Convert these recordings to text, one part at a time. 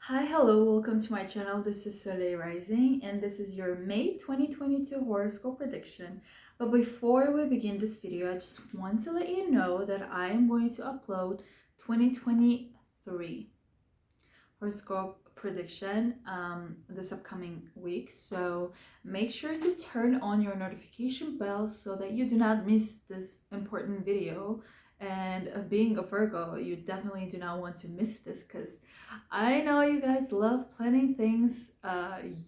Hi, hello, welcome to my channel. This is Soleil Rising and this is your May 2022 horoscope prediction. But before we begin this video, I just want to let you know that I am going to upload 2023 horoscope prediction this upcoming week. So make sure to turn on your notification bell so that you do not miss this important video. And being a Virgo, you definitely do not want to miss this because I know you guys love planning things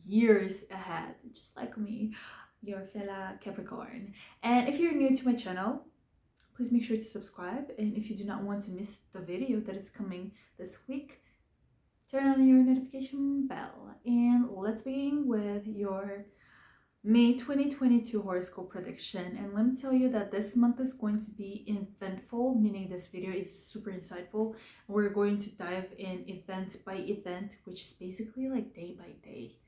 years ahead, just like me, your fella Capricorn. And if you're new to my channel, please make sure to subscribe. And if you do not want to miss the video that is coming this week, turn on your notification bell. And let's begin with your May 2022 horoscope prediction. And let me tell you that this month is going to be eventful, meaning this video is super insightful. We're going to dive in event by event, which is basically like day by day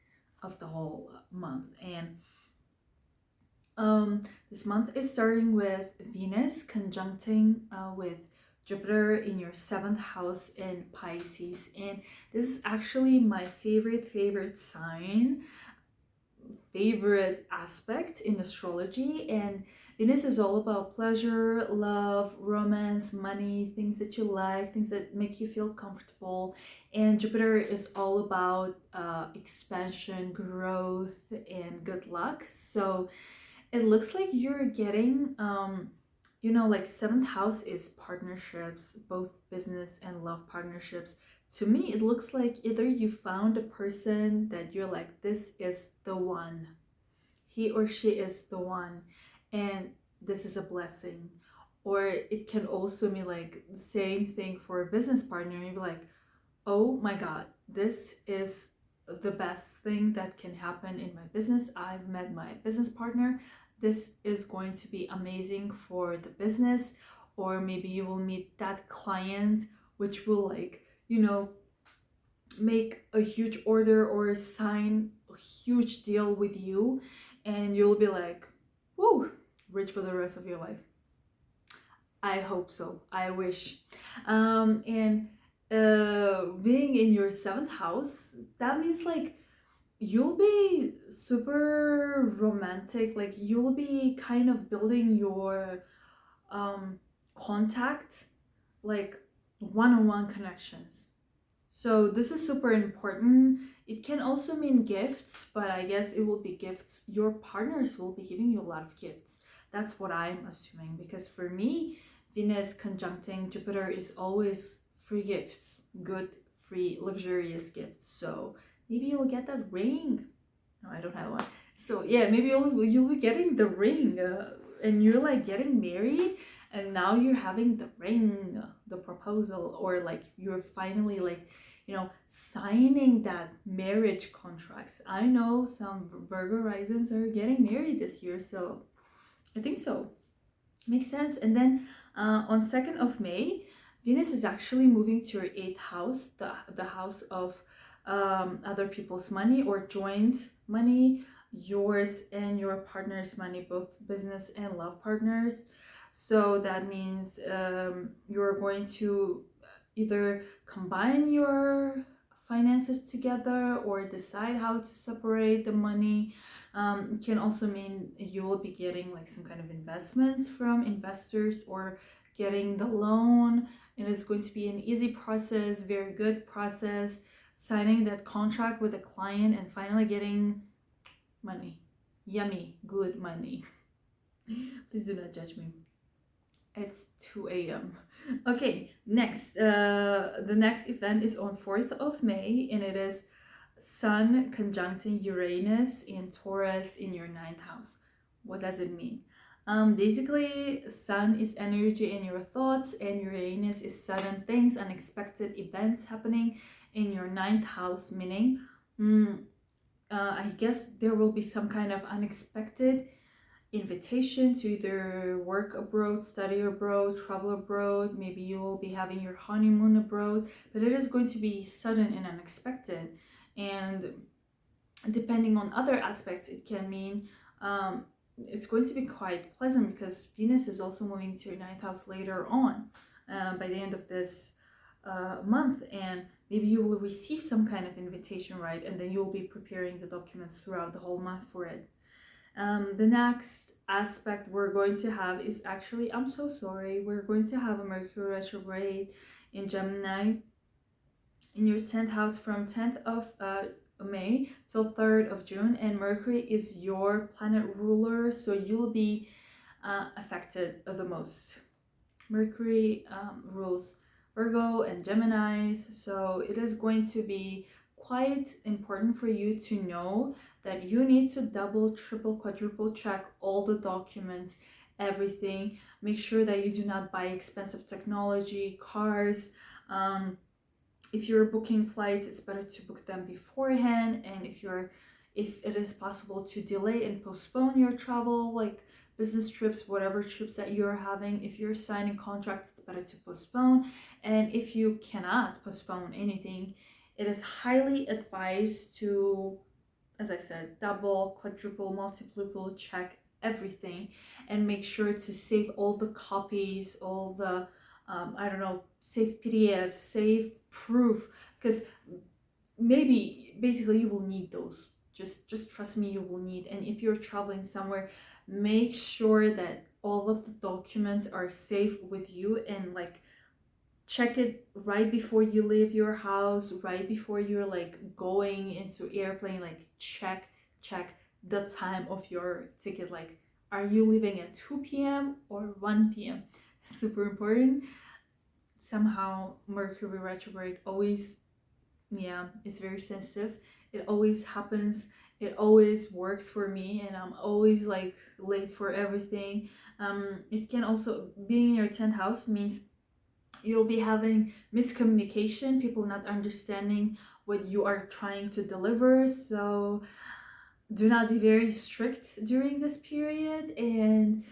of the whole month. And this month is starting with Venus conjuncting with Jupiter in your 7th house in Pisces. And this is actually my favorite sign, favorite aspect in astrology. And Venus is all about pleasure, love, romance, money, things that you like, things that make you feel comfortable. And Jupiter is all about expansion, growth, and good luck. So it looks like you're getting like 7th house is partnerships, both business and love partnerships. To me, it looks like either you found a person that you're like, this is the one, he or she is the one, and this is a blessing. Or it can also mean like the same thing for a business partner. You'd be like, oh my god, this is the best thing that can happen in my business. I've met my business partner. This is going to be amazing for the business. Or maybe you will meet that client which will make a huge order or sign a huge deal with you, and you'll be like, whoa, rich for the rest of your life. I hope so. I wish. And being in your 7th house, that means like you'll be super romantic. Like you'll be kind of building your contact, like one-on-one connections. So this is super important. It can also mean gifts, but I guess it will be gifts. Your partners will be giving you a lot of gifts. That's what I'm assuming, because for me, Venus conjuncting Jupiter is always free gifts, good, free, luxurious gifts. So maybe you'll get that ring. No, I don't have one. So yeah, maybe you'll be getting the ring, and you're like getting married, and now you're having the ring, the proposal, or like you're finally like signing that marriage contracts. I know some Virgo risings are getting married this year, so I think so. Makes sense. And then on 2nd of May, Venus is actually moving to your 8th house, the house of other people's money or joint money, yours and your partner's money, both business and love partners. So that means you're going to either combine your finances together or decide how to separate the money. It can also mean you will be getting like some kind of investments from investors or getting the loan, and it's going to be an easy process, very good process, signing that contract with a client and finally getting money, yummy good money. Please do not judge me, it's 2 a.m. Okay, next the next event is on 4th of May, and it is Sun conjuncting Uranus in Taurus in your 9th house. What does it mean? Basically, Sun is energy in your thoughts, and Uranus is sudden things, unexpected events happening in your 9th house, meaning I guess there will be some kind of unexpected invitation to either work abroad, study abroad, travel abroad. Maybe you will be having your honeymoon abroad, but it is going to be sudden and unexpected. And depending on other aspects, it can mean it's going to be quite pleasant, because Venus is also moving to your 9th house later on by the end of this month. And maybe you will receive some kind of invitation, right? And then you'll be preparing the documents throughout the whole month for it. The next aspect we're going to have is actually, I'm so sorry, we're going to have a Mercury retrograde in Gemini in your 10th house from 10th of May till 3rd of June, and Mercury is your planet ruler, so you'll be affected the most. Mercury rules Virgo and Geminis, so it is going to be quite important for you to know that you need to double, triple, quadruple check all the documents, everything. Make sure that you do not buy expensive technology, cars. If you're booking flights, it's better to book them beforehand. And if it is possible to delay and postpone your travel, like business trips, whatever trips that you're having, if you're signing contracts, it's better to postpone. And if you cannot postpone anything, it is highly advised to, as I said, double, quadruple, multiple check everything, and make sure to save all the copies, all the save PDFs, save proof, because maybe basically you will need those. Just trust me, you will need. And if you're traveling somewhere, make sure that all of the documents are safe with you, and like check it right before you leave your house, right before you're like going into airplane. Like check the time of your ticket, like are you leaving at 2 p.m. or 1 p.m. Super important. Somehow Mercury retrograde always, it's very sensitive. It always happens. It always works for me, and I'm always like late for everything. It can also, being in your 10th house means you'll be having miscommunication, people not understanding what you are trying to deliver. So do not be very strict during this period. And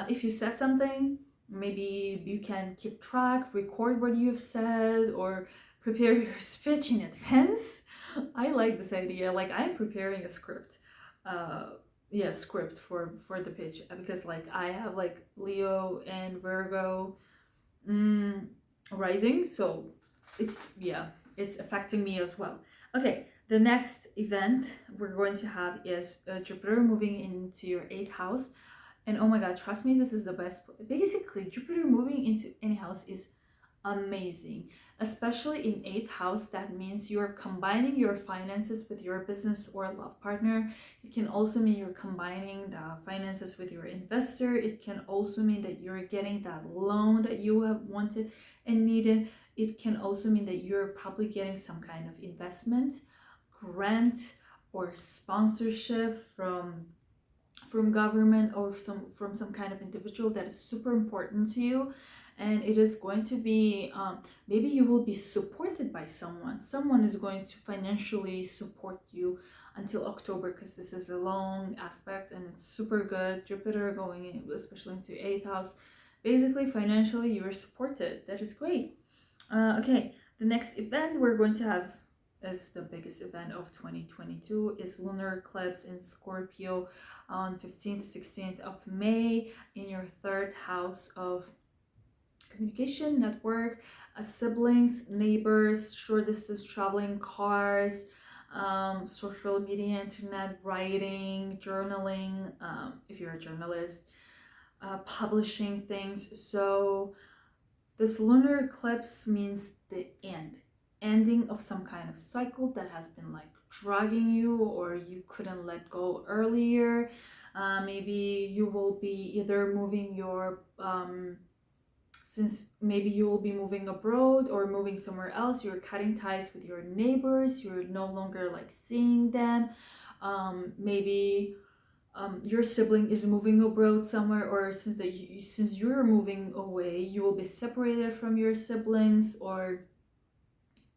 if you said something, maybe you can keep track, record what you've said, or prepare your speech in advance. I like this idea. Like I'm preparing a script. Script for the pitch, because like I have like Leo and Virgo rising, so it's affecting me as well. Okay, the next event we're going to have is Jupiter moving into your 8th house. And oh my god, trust me, this is the best. Basically, Jupiter moving into any house is amazing, especially in 8th house. That means you're combining your finances with your business or love partner. It can also mean you're combining the finances with your investor. It can also mean that you're getting that loan that you have wanted and needed. It can also mean that you're probably getting some kind of investment, grant, or sponsorship from government, or from some kind of individual that is super important to you. And it is going to be maybe you will be supported by someone is going to financially support you until October, because this is a long aspect and it's super good. Jupiter going in, especially into 8th house, basically financially you are supported. That is great. Okay, the next event we're going to have is the biggest event of 2022, is lunar eclipse in Scorpio on 15th 16th of May in your 3rd house of communication, network, siblings, neighbors, short distance traveling, cars, social media, internet, writing, journaling, if you're a journalist, publishing things. So this lunar eclipse means the ending of some kind of cycle that has been like dragging you, or you couldn't let go earlier. Maybe you will be either moving your since maybe you will be moving abroad or moving somewhere else, you're cutting ties with your neighbors, you're no longer like seeing them. Maybe your sibling is moving abroad somewhere, or since you're moving away, you will be separated from your siblings, or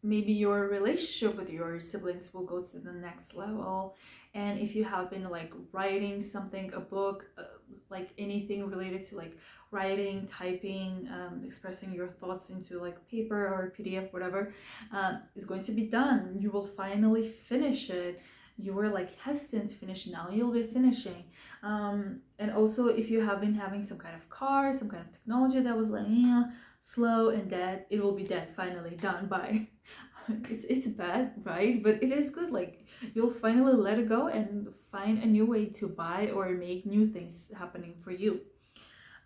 maybe your relationship with your siblings will go to the next level. And if you have been like writing something, a book, like anything related to like writing, typing, expressing your thoughts into like paper or PDF, whatever, is going to be done. You will finally finish it. You were like hesitant to finish, now you'll be finishing. And also if you have been having some kind of car, some kind of technology that was like slow and dead, it will be dead, finally done by it's bad, right? But it is good. Like you'll finally let it go and find a new way to buy or make new things happening for you.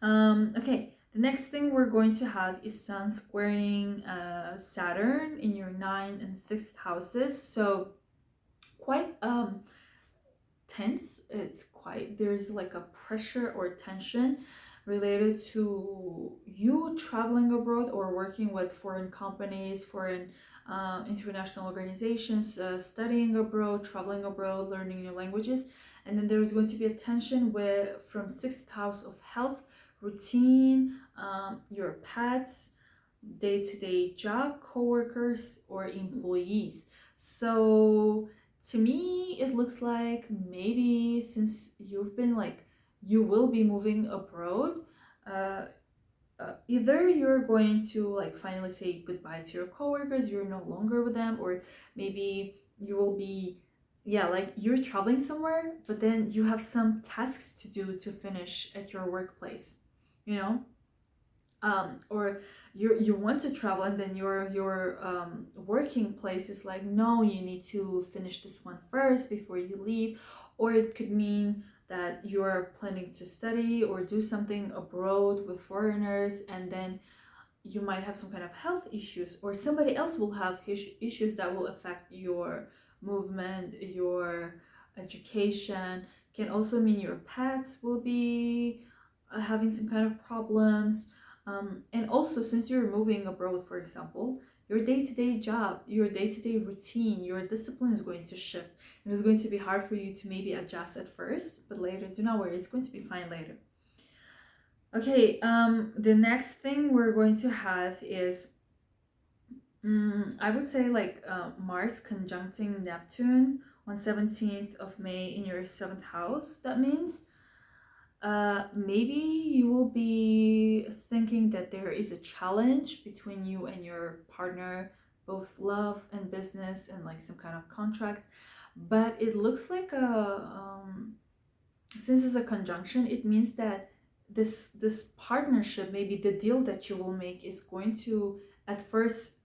Okay, the next thing we're going to have is Sun squaring Saturn in your 9th and 6th houses. So quite tense. It's quite, there's like a pressure or tension related to you traveling abroad or working with foreign companies, foreign international organizations, studying abroad, traveling abroad, learning new languages. And then there's going to be a tension with from 6th house of health, routine, your pets, day-to-day job, coworkers, or employees. So to me, it looks like maybe since you've been like, you will be moving abroad, uh, either you're going to like finally say goodbye to your coworkers, you're no longer with them, or maybe you will be, yeah, like you're traveling somewhere, but then you have some tasks to do to finish at your workplace, you know. Or you want to travel and then your working place is like, no, you need to finish this one first before you leave. Or it could mean that you're planning to study or do something abroad with foreigners, and then you might have some kind of health issues, or somebody else will have issues that will affect your movement, your education. Can also mean your pets will be having some kind of problems. And also, since you're moving abroad, for example, your day-to-day job, your day-to-day routine, your discipline is going to shift. It is going to be hard for you to maybe adjust at first, but later, do not worry, it's going to be fine later. Okay, the next thing we're going to have is, I would say like Mars conjuncting Neptune on 17th of May in your 7th house. That means maybe you will be thinking that there is a challenge between you and your partner, both love and business and like some kind of contract. But it looks like since it's a conjunction, it means that this partnership, maybe the deal that you will make, is going to at first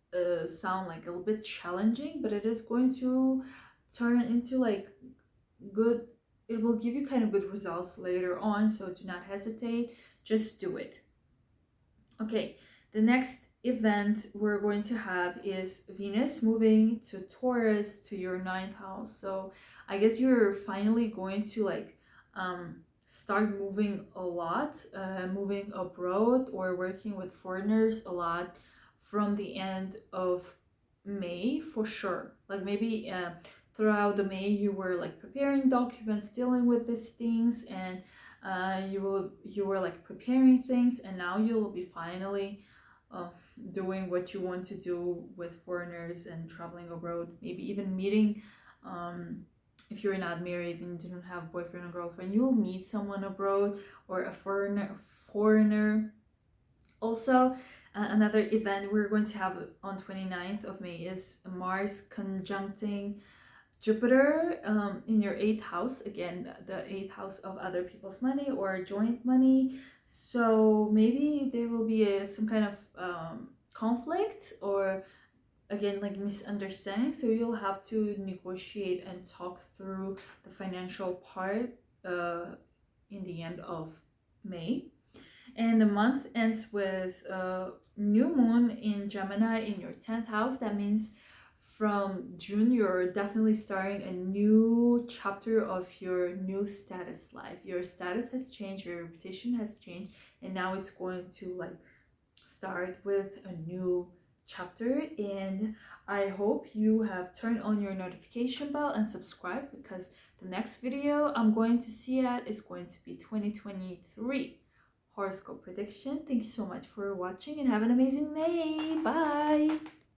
sound like a little bit challenging, but it is going to turn into like good, it will give you kind of good results later on. So do not hesitate, just do it. Okay, the next event we're going to have is Venus moving to Taurus to your 9th house. So I guess you're finally going to like start moving a lot, moving abroad or working with foreigners a lot from the end of May for sure. Like maybe throughout the May you were like preparing documents, dealing with these things, and you were like preparing things, and now you'll be finally doing what you want to do with foreigners and traveling abroad, maybe even meeting, if you're not married and you don't have boyfriend or girlfriend, you'll meet someone abroad or a foreigner. Also, another event we're going to have on 29th of May is Mars conjuncting Jupiter in your 8th house. Again, the 8th house of other people's money or joint money. So maybe there will be some kind of conflict, or again like misunderstanding. So you'll have to negotiate and talk through the financial part in the end of May. And the month ends with new moon in Gemini in your 10th house. That means from June, you're definitely starting a new chapter of your new status life. Your status has changed, your reputation has changed, and now it's going to like start with a new chapter. And I hope you have turned on your notification bell and subscribe, because the next video I'm going to see at is going to be 2023 horoscope prediction. Thank you so much for watching and have an amazing May. Bye.